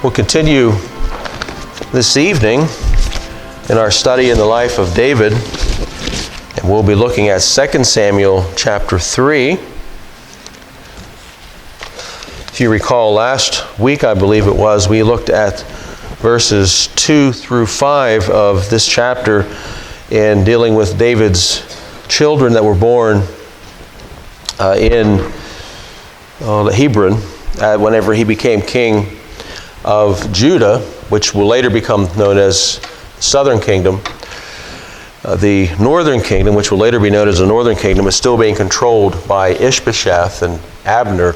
We'll continue this evening in our study in the life of David, and we'll be looking at 2 Samuel chapter 3. If you recall, last week, I believe it was, we looked at verses 2 through 5 of this chapter in dealing with David's children that were born in Hebron whenever he became king of Judah, which will later become known as Southern Kingdom. The Northern Kingdom, which will later be known as the Northern Kingdom, is still being controlled by Ishbosheth and Abner,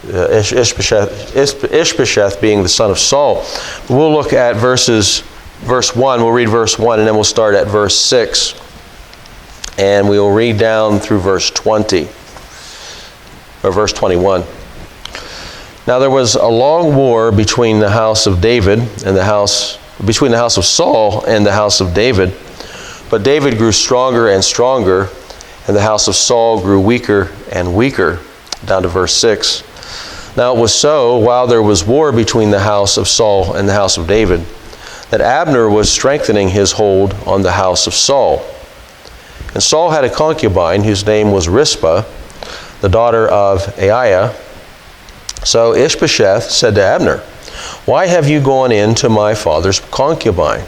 Ishbosheth being the son of Saul. We'll look at verse 1. We'll read verse 1, and then we'll start at verse 6. And we will read down through verse 20, or verse 21. Now there was a long war between the house of David and between the house of Saul and the house of David. But David grew stronger and stronger, and the house of Saul grew weaker and weaker. Down to verse 6. Now it was so, while there was war between the house of Saul and the house of David, that Abner was strengthening his hold on the house of Saul. And Saul had a concubine whose name was Rizpah, the daughter of Aiah. So Ishbosheth said to Abner, "Why have you gone in to my father's concubine?"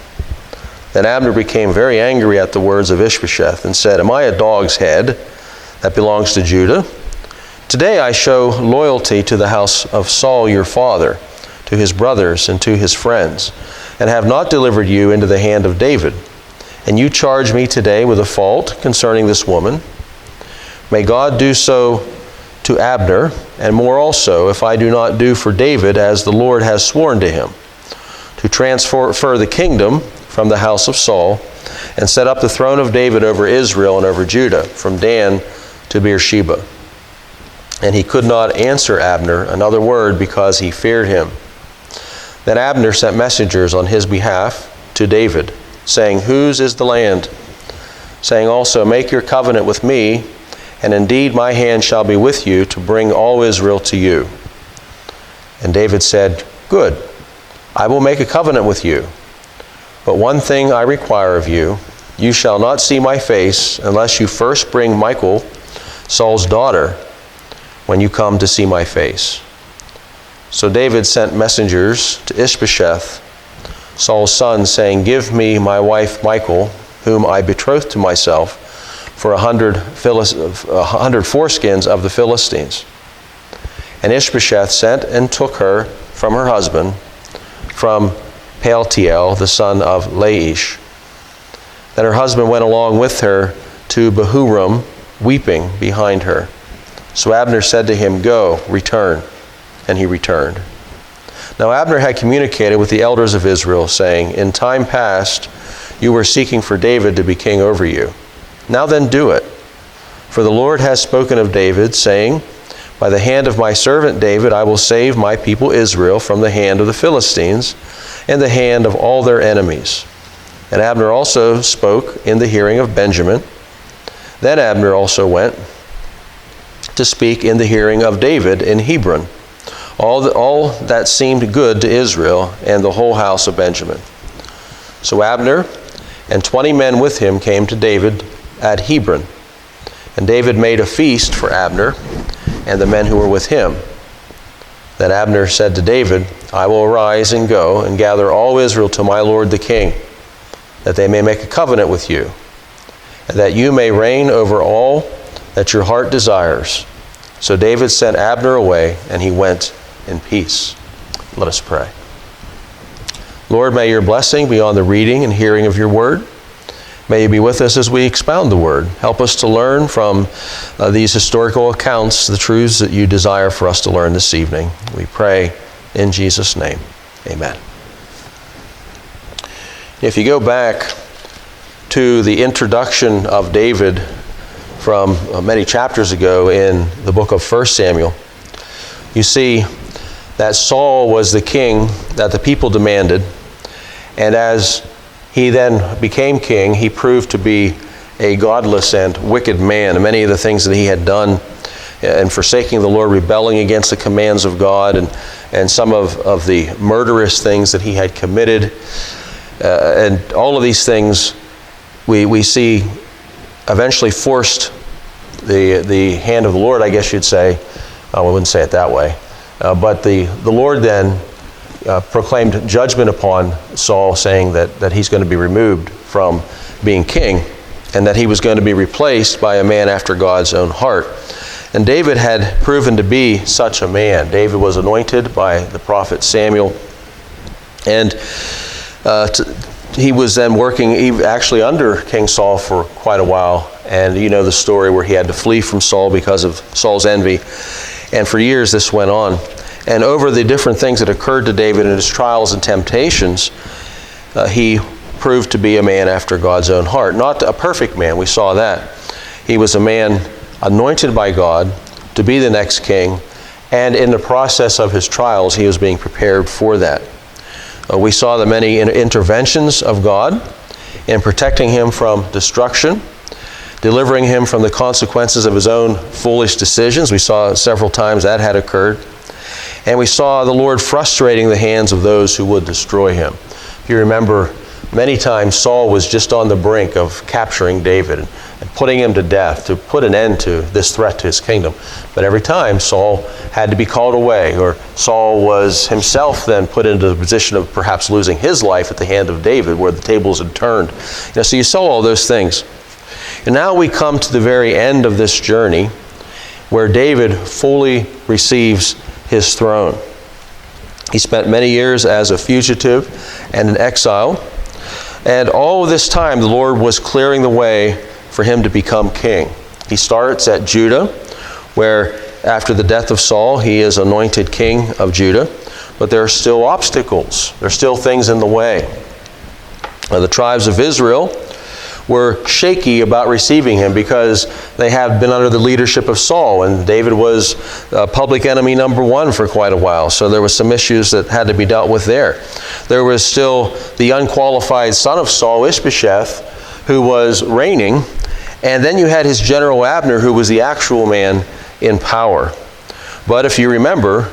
Then Abner became very angry at the words of Ishbosheth and said, "Am I a dog's head that belongs to Judah? Today I show loyalty to the house of Saul your father, to his brothers and to his friends, and have not delivered you into the hand of David. And you charge me today with a fault concerning this woman. May God do so to Abner, and more also, if I do not do for David as the Lord has sworn to him, to transfer the kingdom from the house of Saul, and set up the throne of David over Israel and over Judah, from Dan to Beersheba." And he could not answer Abner another word because he feared him. Then Abner sent messengers on his behalf to David, saying, "Whose is the land?" Saying also, "Make your covenant with me, and indeed my hand shall be with you to bring all Israel to you." And David said, "Good, I will make a covenant with you. But one thing I require of you, you shall not see my face unless you first bring Michal, Saul's daughter, when you come to see my face." So David sent messengers to Ishbosheth, Saul's son, saying, "Give me my wife Michal, whom I betrothed to myself, for 100 foreskins of the Philistines." And Ishbosheth sent and took her from her husband, from Paltiel, the son of Laish. Then her husband went along with her to Bahurim, weeping behind her. So Abner said to him, "Go, return." And he returned. Now Abner had communicated with the elders of Israel, saying, "In time past you were seeking for David to be king over you. Now then do it. For the Lord has spoken of David, saying, By the hand of my servant David I will save my people Israel from the hand of the Philistines and the hand of all their enemies." And Abner also spoke in the hearing of Benjamin. Then Abner also went to speak in the hearing of David in Hebron, all that seemed good to Israel and the whole house of Benjamin. So Abner and 20 men with him came to David at Hebron. And David made a feast for Abner and the men who were with him. Then Abner said to David, "I will arise and go and gather all Israel to my lord the king, that they may make a covenant with you, and that you may reign over all that your heart desires." So David sent Abner away, and he went in peace. Let us pray. Lord, may your blessing be on the reading and hearing of your word. May you be with us as we expound the word. Help us to learn from these historical accounts the truths that you desire for us to learn this evening. We pray in Jesus' name. Amen. If you go back to the introduction of David from many chapters ago in the book of 1 Samuel, you see that Saul was the king that the people demanded, and as he then became king, he proved to be a godless and wicked man. And many of the things that he had done and forsaking the Lord, rebelling against the commands of God, and some of the murderous things that he had committed. And all of these things we see eventually forced the hand of the Lord, I guess you'd say. We wouldn't say it that way. But the Lord then proclaimed judgment upon Saul, saying that he's going to be removed from being king, and that he was going to be replaced by a man after God's own heart. And David had proven to be such a man. David was anointed by the prophet Samuel, and he was then working actually under King Saul for quite a while. And you know the story where he had to flee from Saul because of Saul's envy. And for years this went on. And over the different things that occurred to David in his trials and temptations, he proved to be a man after God's own heart. Not a perfect man, we saw that. He was a man anointed by God to be the next king, and in the process of his trials, he was being prepared for that. We saw the many interventions of God in protecting him from destruction, delivering him from the consequences of his own foolish decisions. We saw several times that had occurred. And we saw the Lord frustrating the hands of those who would destroy him. If you remember, many times Saul was just on the brink of capturing David and putting him to death to put an end to this threat to his kingdom. But every time Saul had to be called away, or Saul was himself then put into the position of perhaps losing his life at the hand of David, where the tables had turned. So you saw all those things. And now we come to the very end of this journey, where David fully receives his throne. He spent many years as a fugitive and an exile, and all of this time the Lord was clearing the way for him to become king. He starts at Judah, where after the death of Saul he is anointed king of Judah, but there are still obstacles. There are still things in the way. The tribes of Israel were shaky about receiving him because they had been under the leadership of Saul, and David was public enemy number one for quite a while. So there was some issues that had to be dealt with there. There was still the unqualified son of Saul, Ishbosheth, who was reigning, and then you had his general Abner, who was the actual man in power. But if you remember,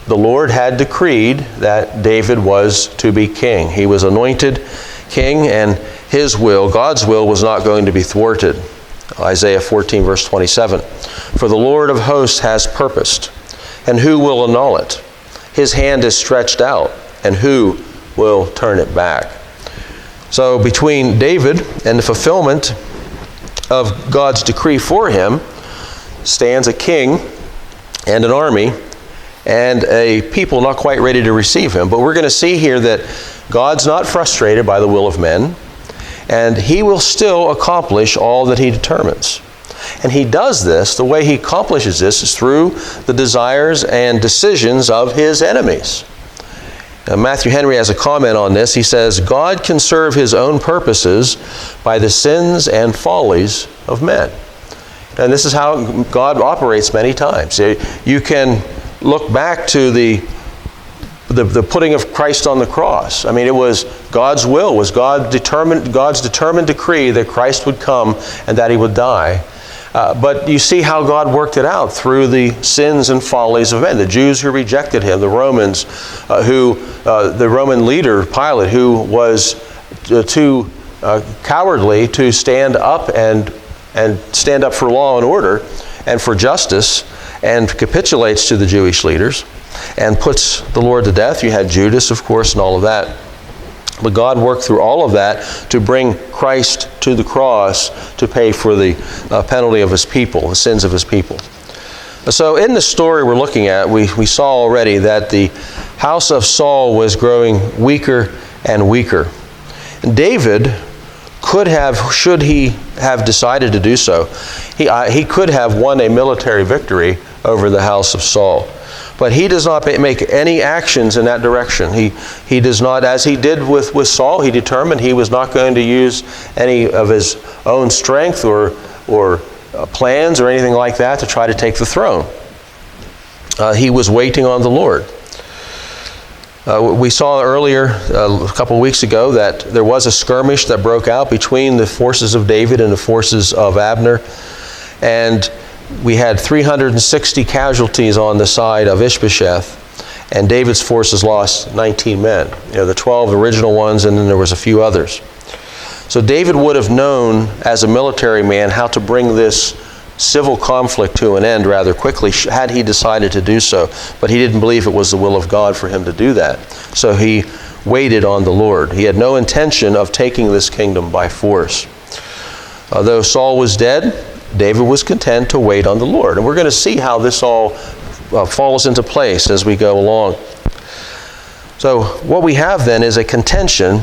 the Lord had decreed that David was to be king. He was anointed king, and his will, God's will, was not going to be thwarted. Isaiah 14, verse 27. For the Lord of hosts has purposed, and who will annul it? His hand is stretched out, and who will turn it back? So between David and the fulfillment of God's decree for him stands a king and an army and a people not quite ready to receive him. But we're going to see here that God's not frustrated by the will of men, and he will still accomplish all that he determines. And he does this, the way he accomplishes this is through the desires and decisions of his enemies. Now, Matthew Henry has a comment on this. He says, God can serve his own purposes by the sins and follies of men. And this is how God operates many times. You can look back to the putting of Christ on the cross. I mean, it was God's will, was God's determined decree that Christ would come and that he would die. But you see how God worked it out through the sins and follies of men. The Jews who rejected him, the Romans, the Roman leader, Pilate, who was too cowardly to stand up and stand up for law and order and for justice, and capitulates to the Jewish leaders and puts the Lord to death. You had Judas, of course, and all of that. But God worked through all of that to bring Christ to the cross to pay for the penalty of his people, the sins of his people. So in the story we're looking at, we saw already that the house of Saul was growing weaker and weaker. And David could have, should he have decided to do so, he could have won a military victory over the house of Saul. But he does not make any actions in that direction. He does not, as he did with Saul, he determined he was not going to use any of his own strength or plans or anything like that to try to take the throne. He was waiting on the Lord. We saw earlier, a couple of weeks ago, that there was a skirmish that broke out between the forces of David and the forces of Abner. And we had 360 casualties on the side of Ishbosheth, and David's forces lost 19 men. The 12 original ones, and then there was a few others. So David would have known as a military man how to bring this civil conflict to an end rather quickly had he decided to do so, but he didn't believe it was the will of God for him to do that. So he waited on the Lord. He had no intention of taking this kingdom by force. Though Saul was dead, David was content to wait on the Lord. And we're going to see how this all falls into place as we go along. So what we have then is a contention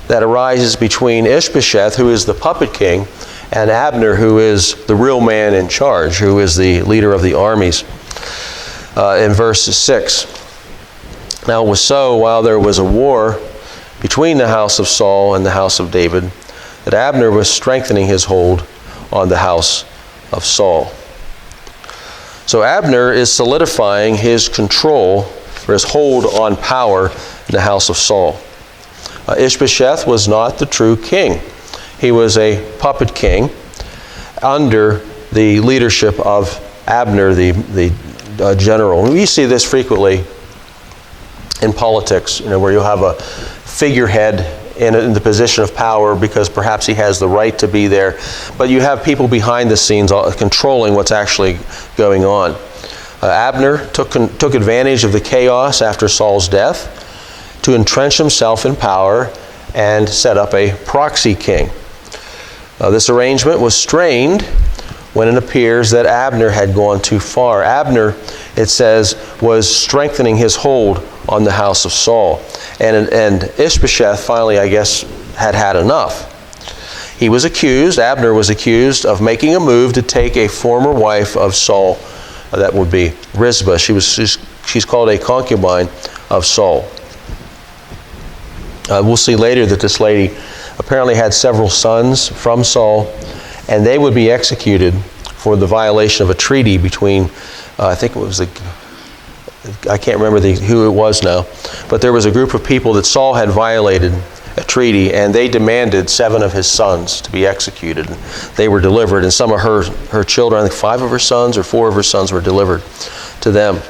that arises between Ishbosheth, who is the puppet king, and Abner, who is the real man in charge, who is the leader of the armies, in verse 6. Now it was so, while there was a war between the house of Saul and the house of David, that Abner was strengthening his hold on the house of Saul. So Abner is solidifying his control, or his hold on power in the house of Saul. Ishbosheth was not the true king. He was a puppet king under the leadership of Abner, the general. We see this frequently in politics, where you'll have a figurehead in the position of power because perhaps he has the right to be there, but you have people behind the scenes controlling what's actually going on. Abner took advantage of the chaos after Saul's death to entrench himself in power and set up a proxy king. This arrangement was strained when it appears that Abner had gone too far. Abner, it says, was strengthening his hold on the house of Saul. And Ishbosheth finally, I guess, had enough. Abner was accused of making a move to take a former wife of Saul. That would be Rizpah. She's called a concubine of Saul. We'll see later that this lady apparently had several sons from Saul, and they would be executed for the violation of a treaty between, I think it was I can't remember who it was now, but there was a group of people that Saul had violated a treaty, and they demanded 7 of his sons to be executed. They were delivered, and some of her children, I think 5 of her sons or 4 of her sons were delivered to them.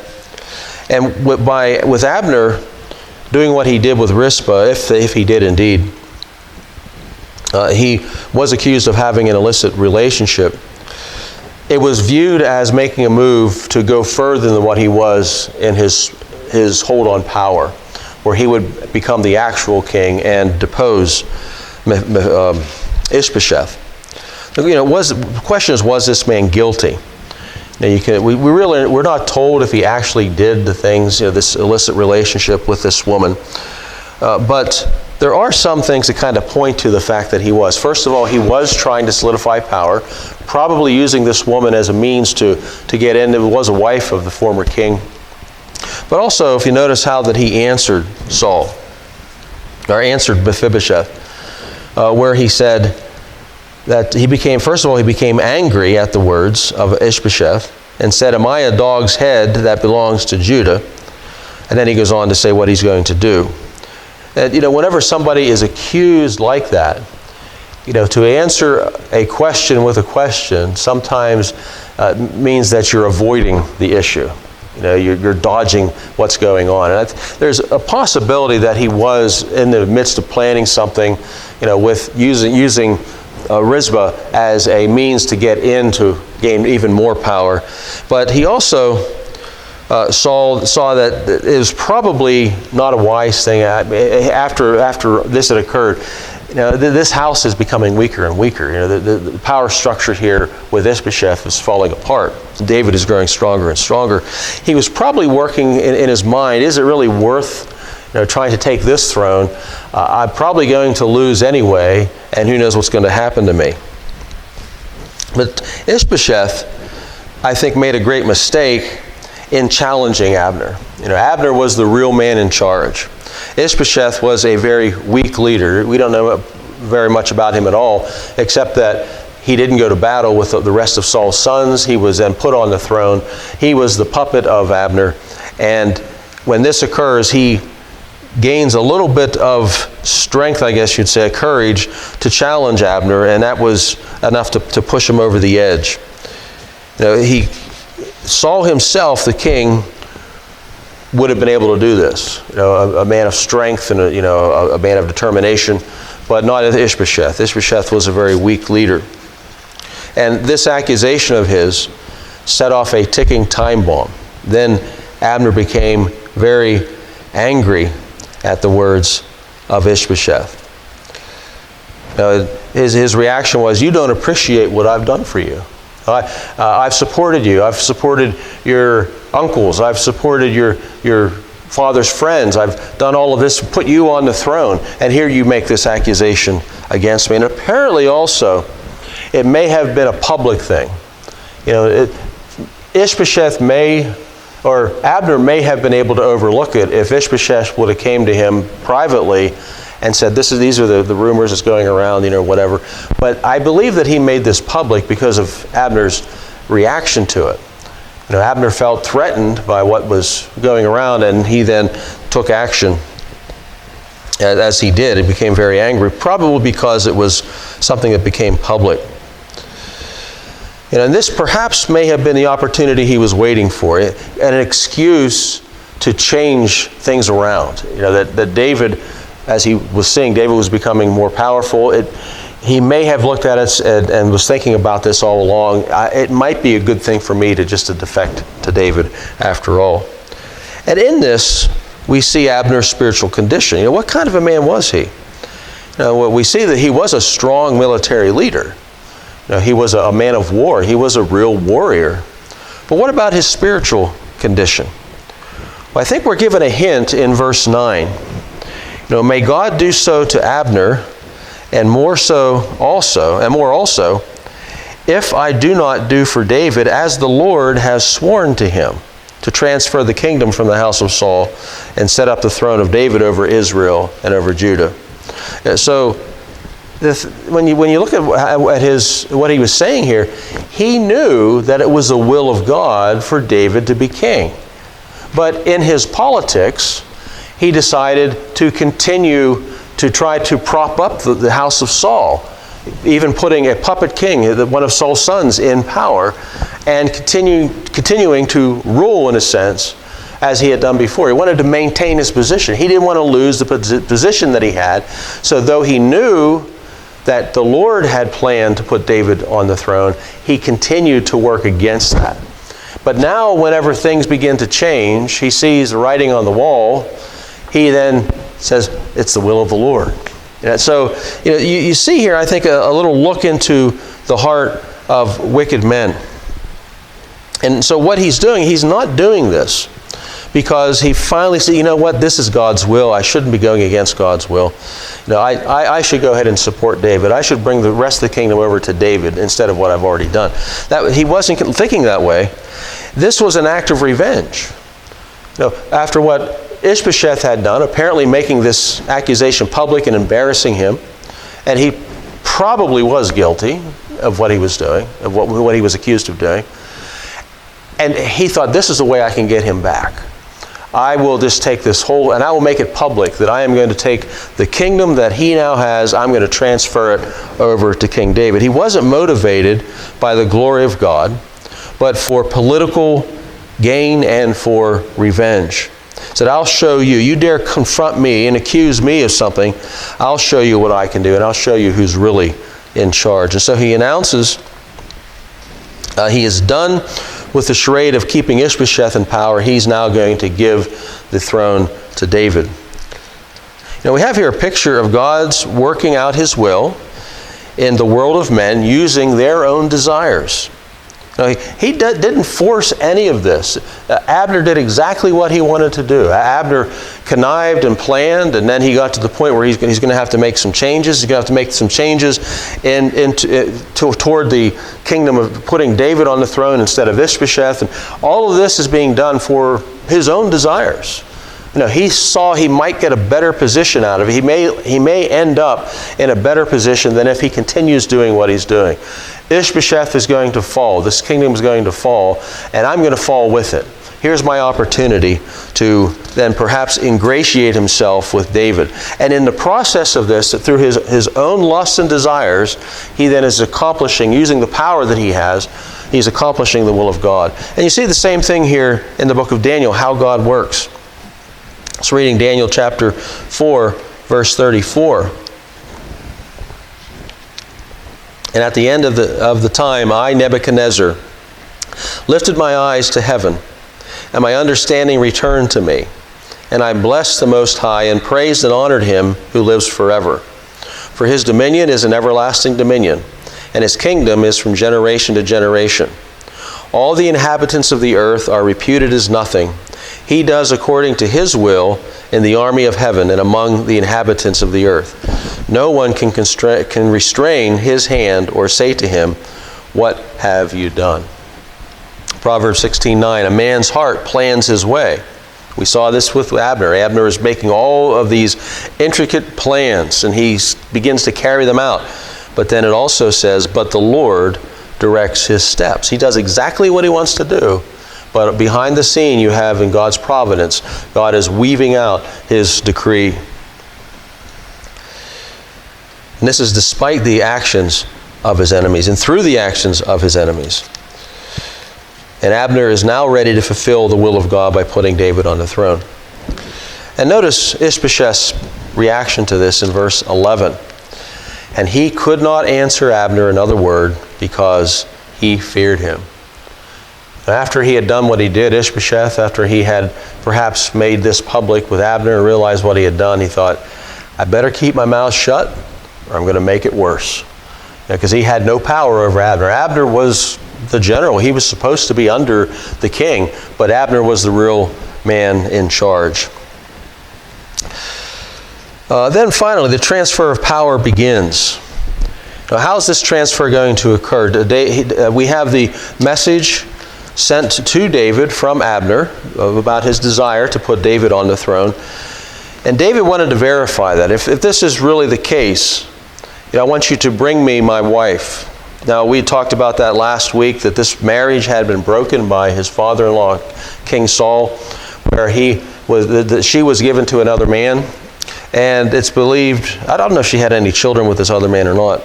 And with Abner doing what he did with Rizpah, if he did indeed, he was accused of having an illicit relationship. It was viewed as making a move to go further than what he was in his hold on power, where he would become the actual king and depose Ishbosheth. The question is, was this man guilty? Now we're not told if he actually did the things, this illicit relationship with this woman, but there are some things that kind of point to the fact that he was. First of all, he was trying to solidify power, probably using this woman as a means to get in. It was a wife of the former king. But also, if you notice how that he answered Mephibosheth, where he said that he became angry at the words of Ishbosheth and said, "Am I a dog's head that belongs to Judah?" And then he goes on to say what he's going to do. And, whenever somebody is accused like that, to answer a question with a question sometimes means that you're avoiding the issue. You're dodging what's going on. And there's a possibility that he was in the midst of planning something, with using Rizpah as a means to get in to gain even more power. But he also saw that it was probably not a wise thing. After this had occurred, this house is becoming weaker and weaker. The power structure here with Ishbosheth is falling apart. David is growing stronger and stronger. He was probably working in his mind, is it really worth trying to take this throne? I'm probably going to lose anyway, and who knows what's going to happen to me. But Ishbosheth, I think, made a great mistake in challenging Abner. Abner was the real man in charge. Ishbosheth was a very weak leader. We don't know very much about him at all, except that he didn't go to battle with the rest of Saul's sons. He was then put on the throne. He was the puppet of Abner. And when this occurs, he gains a little bit of strength, I guess you'd say, courage to challenge Abner, and that was enough to push him over the edge. Saul himself, the king, would have been able to do this. A man of strength and a man of determination, but not Ishbosheth. Ishbosheth was a very weak leader. And this accusation of his set off a ticking time bomb. Then Abner became very angry at the words of Ishbosheth. His reaction was, "You don't appreciate what I've done for you. I've supported you. I've supported your uncles. I've supported your father's friends. I've done all of this to put you on the throne. And here you make this accusation against me." And apparently also, it may have been a public thing. Ishbosheth Abner may have been able to overlook it if Ishbosheth would have came to him privately and said, these are the rumors that's going around, whatever. But I believe that he made this public because of Abner's reaction to it. Abner felt threatened by what was going around, and he then took action. As he did, he became very angry, probably because it was something that became public. And this perhaps may have been the opportunity he was waiting for, and an excuse to change things around. That David, as he was seeing David was becoming more powerful, he may have looked at it and was thinking about this all along. It might be a good thing for me to defect to David after all. And in this, we see Abner's spiritual condition. What kind of a man was he? We see that he was a strong military leader. He was a man of war. He was a real warrior. But what about his spiritual condition? Well, I think we're given a hint in verse 9. May God do so to Abner, and more also, if I do not do for David as the Lord has sworn to him, to transfer the kingdom from the house of Saul and set up the throne of David over Israel and over Judah. So when you look at what he was saying here, he knew that it was the will of God for David to be king. But in his politics, he decided to continue to try to prop up the house of Saul, even putting a puppet king, one of Saul's sons, in power, and continuing to rule, in a sense, as he had done before. He wanted to maintain his position. He didn't want to lose the position that he had. So though he knew that the Lord had planned to put David on the throne, he continued to work against that. But now, whenever things begin to change, he sees the writing on the wall. He then says, it's the will of the Lord. So you see here, I think, a little look into the heart of wicked men. And so what he's doing, he's not doing this because he finally said, this is God's will. I shouldn't be going against God's will. I should go ahead and support David. I should bring the rest of the kingdom over to David instead of what I've already done. He wasn't thinking that way. This was an act of revenge. After what Ishbosheth had done, apparently making this accusation public and embarrassing him, and he probably was guilty of what he was doing, of what he was accused of doing, and he thought, this is the way I can get him back. I will just take this whole, and I will make it public that I am going to take the kingdom that he now has, I'm going to transfer it over to King David. He wasn't motivated by the glory of God, but for political gain and for revenge. He said, I'll show you. You dare confront me and accuse me of something, I'll show you what I can do, and I'll show you who's really in charge. And so he announces he is done with the charade of keeping Ishbosheth in power. He's now going to give the throne to David. We have here a picture of God's working out his will in the world of men using their own desires. He didn't force any of this. Abner did exactly what he wanted to do. Abner connived and planned, and then he got to the point where he's going to have to make some changes. He's going to have to make some changes toward the kingdom of putting David on the throne instead of Ishbosheth. And all of this is being done for his own desires. He saw he might get a better position out of it. He may end up in a better position than if he continues doing what he's doing. Ishbosheth is going to fall. This kingdom is going to fall, and I'm going to fall with it. Here's my opportunity to then perhaps ingratiate himself with David. And in the process of this, through his own lusts and desires, he then is accomplishing, using the power that he has, He's accomplishing the will of God. And you see the same thing here in the book of Daniel, how God works. It's reading Daniel chapter 4, verse 34. And at the end of the time, I, Nebuchadnezzar, lifted my eyes to heaven, and my understanding returned to me. And I blessed the Most High, and praised and honored him who lives forever. For his dominion is an everlasting dominion, and his kingdom is from generation to generation. All the inhabitants of the earth are reputed as nothing. He does according to his will in the army of heaven and among the inhabitants of the earth. No one can restrain his hand or say to him, "What have you done?" Proverbs 16:9, a man's heart plans his way. We saw this with Abner. Abner is making all of these intricate plans, and he begins to carry them out. But then it also says, but the Lord directs his steps. He does exactly what he wants to do, but behind the scene you have in God's providence, God is weaving out his decree. And this is despite the actions of his enemies and through the actions of his enemies. And Abner is now ready to fulfill the will of God by putting David on the throne. And notice Ishbosheth's reaction to this in verse 11. And he could not answer Abner another word because he feared him. After he had done what he did, Ishbosheth, after he had perhaps made this public with Abner and realized what he had done, he thought, I better keep my mouth shut or I'm going to make it worse. Because he had no power over Abner. Abner was the general. He was supposed to be under the king, but Abner was the real man in charge. Then finally, the transfer of power begins. Now, how is this transfer going to occur? We have the message sent to David from Abner about his desire to put David on the throne. And David wanted to verify that. If this is really the case, I want you to bring me my wife. Now, we talked about that last week, that this marriage had been broken by his father-in-law, King Saul, where she was given to another man. And it's believed, I don't know if she had any children with this other man or not.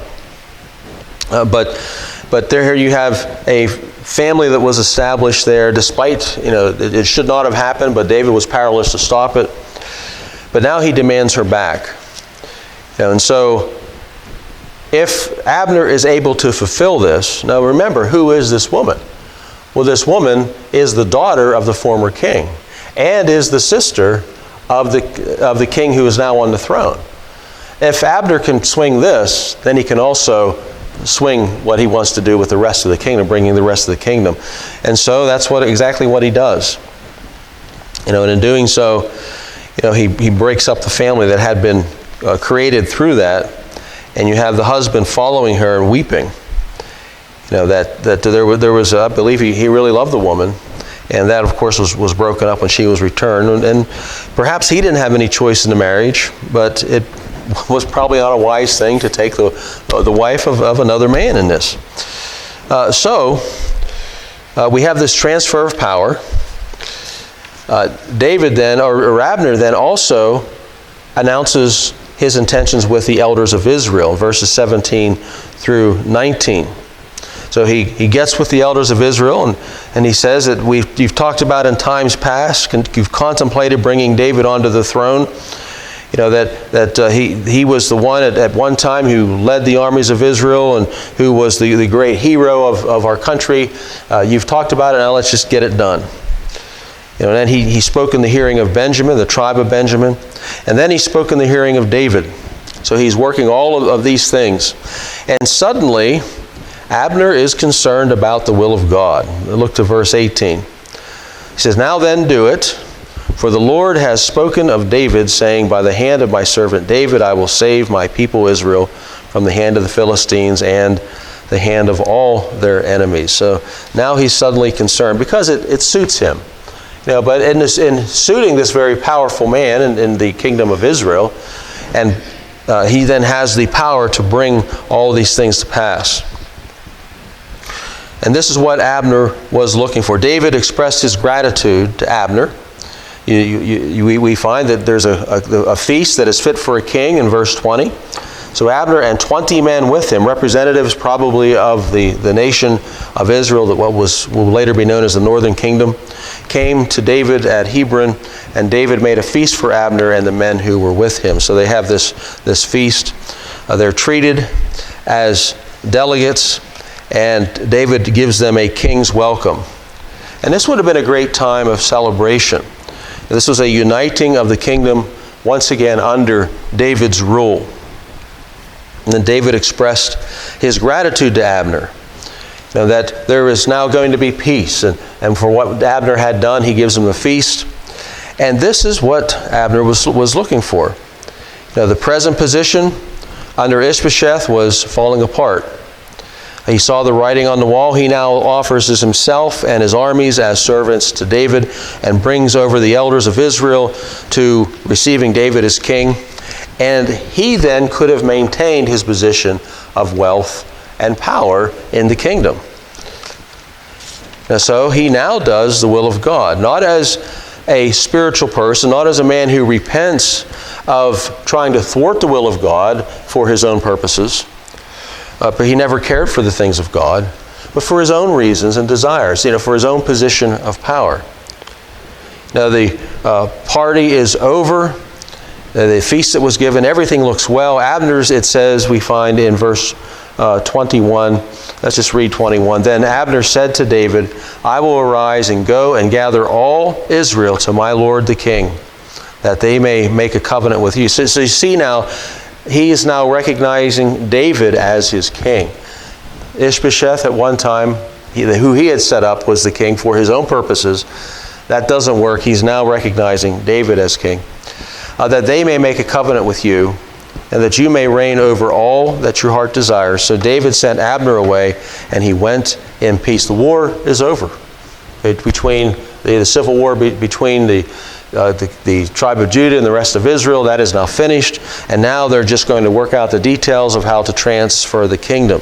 But here you have a family that was established there, despite, it should not have happened, but David was powerless to stop it. But now he demands her back. And so, if Abner is able to fulfill this, now remember, who is this woman? Well, this woman is the daughter of the former king and is the sister of the king who is now on the throne. If Abner can swing this, then he can also swing what he wants to do with the rest of the kingdom, bringing the rest of the kingdom. And so that's exactly what he does. And in doing so, he breaks up the family that had been created through that. And you have the husband following her and weeping. That there was, I believe he really loved the woman. And that, of course, was broken up when she was returned. And perhaps he didn't have any choice in the marriage, but it was probably not a wise thing to take the wife of another man in this. So we have this transfer of power. David then, or Abner then, also announces his intentions with the elders of Israel, verses 17 through 19. So he gets with the elders of Israel, and he says that you've talked about in times past, you've contemplated bringing David onto the throne. He was the one at one time who led the armies of Israel and who was the great hero of our country. You've talked about it, now let's just get it done. And then he spoke in the hearing of Benjamin, the tribe of Benjamin. And then he spoke in the hearing of David. So he's working all of these things. And suddenly, Abner is concerned about the will of God. Look to verse 18. He says, now then do it, for the Lord has spoken of David, saying, by the hand of my servant David I will save my people Israel from the hand of the Philistines and the hand of all their enemies. So now he's suddenly concerned because it suits him. But in suiting this very powerful man in the kingdom of Israel, and he then has the power to bring all these things to pass. And this is what Abner was looking for. David expressed his gratitude to Abner. We find that there's a feast that is fit for a king in verse 20. So Abner and 20 men with him, representatives probably of the nation of Israel, that will later be known as the northern kingdom, came to David at Hebron, and David made a feast for Abner and the men who were with him. So they have this feast. They're treated as delegates, and David gives them a king's welcome. And this would have been a great time of celebration. This was a uniting of the kingdom once again under David's rule. And then David expressed his gratitude to Abner, that there is now going to be peace. And for what Abner had done, he gives him a feast. And this is what Abner was looking for. The present position under Ishbosheth was falling apart. He saw the writing on the wall. He now offers himself and his armies as servants to David and brings over the elders of Israel to receiving David as king. And he then could have maintained his position of wealth and power in the kingdom. And so he now does the will of God, not as a spiritual person, not as a man who repents of trying to thwart the will of God for his own purposes. But he never cared for the things of God, but for his own reasons and desires, for his own position of power. Now the party is over. The feast that was given, everything looks well. Abner's, it says, we find in verse 21. Let's just read 21. Then Abner said to David, I will arise and go and gather all Israel to my lord the king, that they may make a covenant with you. So you see now, he is now recognizing David as his king. Ishbosheth at one time, who he had set up, was the king for his own purposes. That doesn't work. He's now recognizing David as king. That they may make a covenant with you, and that you may reign over all that your heart desires. So David sent Abner away, and he went in peace. The war is over. Between the civil war between the tribe of Judah and the rest of Israel, that is now finished, and now they're just going to work out the details of how to transfer the kingdom.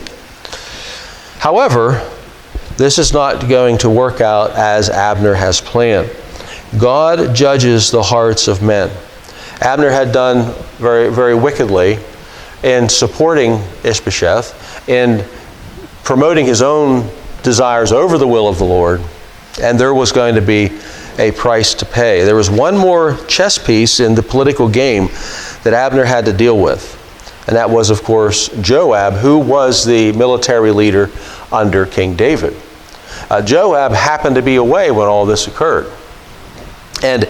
However, this is not going to work out as Abner has planned. God judges the hearts of men. Abner had done very, very wickedly in supporting Ishbosheth, in promoting his own desires over the will of the Lord, and there was going to be a price to pay. There was one more chess piece in the political game that Abner had to deal with, and that was, of course, Joab, who was the military leader under King David. Joab happened to be away when all this occurred. And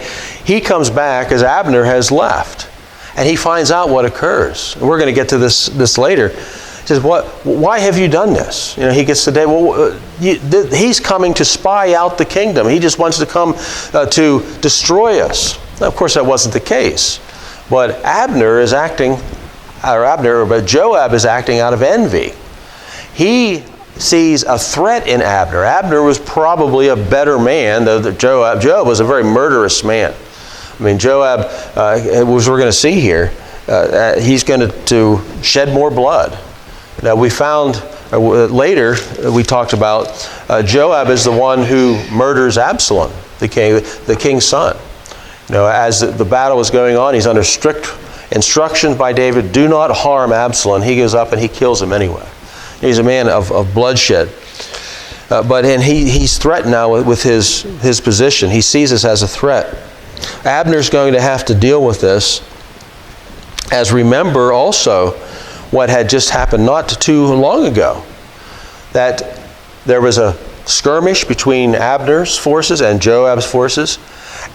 he comes back as Abner has left. And he finds out what occurs. And we're going to get to this later. He says, why have you done this? He gets to David, he's coming to spy out the kingdom. He just wants to come to destroy us. Now, of course, that wasn't the case. But Joab is acting out of envy. He sees a threat in Abner. Abner was probably a better man, though Joab was a very murderous man. Joab, as we're going to see here, he's going to shed more blood. Now we found later, we talked about Joab is the one who murders Absalom, the king's son. As the battle is going on, he's under strict instructions by David, do not harm Absalom. He goes up and he kills him anyway. He's a man of bloodshed. But he's threatened now with his position. He sees this as a threat. Abner's going to have to deal with this. As remember also what had just happened not too long ago. That there was a skirmish between Abner's forces and Joab's forces.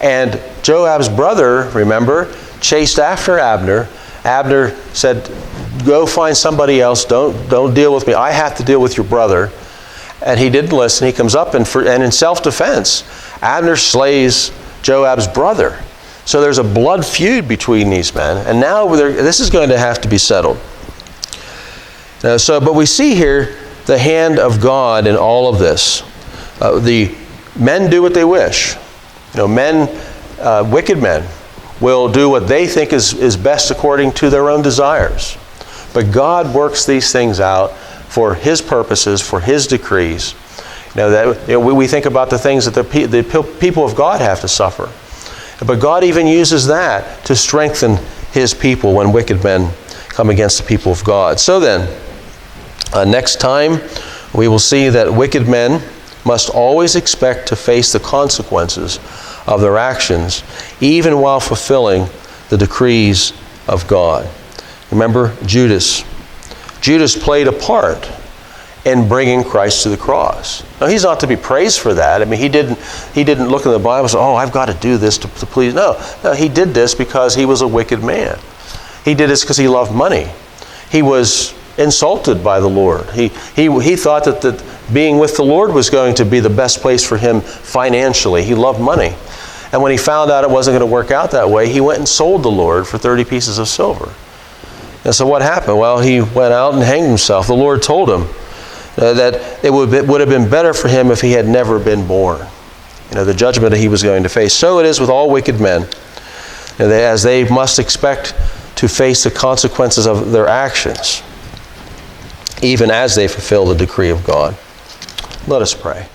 And Joab's brother, remember, chased after Abner. Abner said, go find somebody else. Don't deal with me. I have to deal with your brother. And he didn't listen. He comes up and in self-defense, Abner slays Joab's brother. So there's a blood feud between these men. And now this is going to have to be settled. But we see here the hand of God in all of this. The men do what they wish. Wicked men will do what they think is best according to their own desires. But God works these things out for His purposes, for His decrees. We think about the things that the people of God have to suffer. But God even uses that to strengthen His people when wicked men come against the people of God. So then, next time, we will see that wicked men must always expect to face the consequences of their actions, even while fulfilling the decrees of God. Remember Judas. Judas played a part in bringing Christ to the cross. Now, he's not to be praised for that. I mean, he didn't look in the Bible and say, oh, I've got to do this to please. No, he did this because he was a wicked man. He did this because he loved money. He was insulted by the Lord. He thought that being with the Lord was going to be the best place for him financially. He loved money. And when he found out it wasn't going to work out that way, he went and sold the Lord for 30 pieces of silver. And so what happened? Well, he went out and hanged himself. The Lord told him that it would have been better for him if he had never been born. The judgment that he was going to face. So it is with all wicked men, as they must expect to face the consequences of their actions, even as they fulfill the decree of God. Let us pray.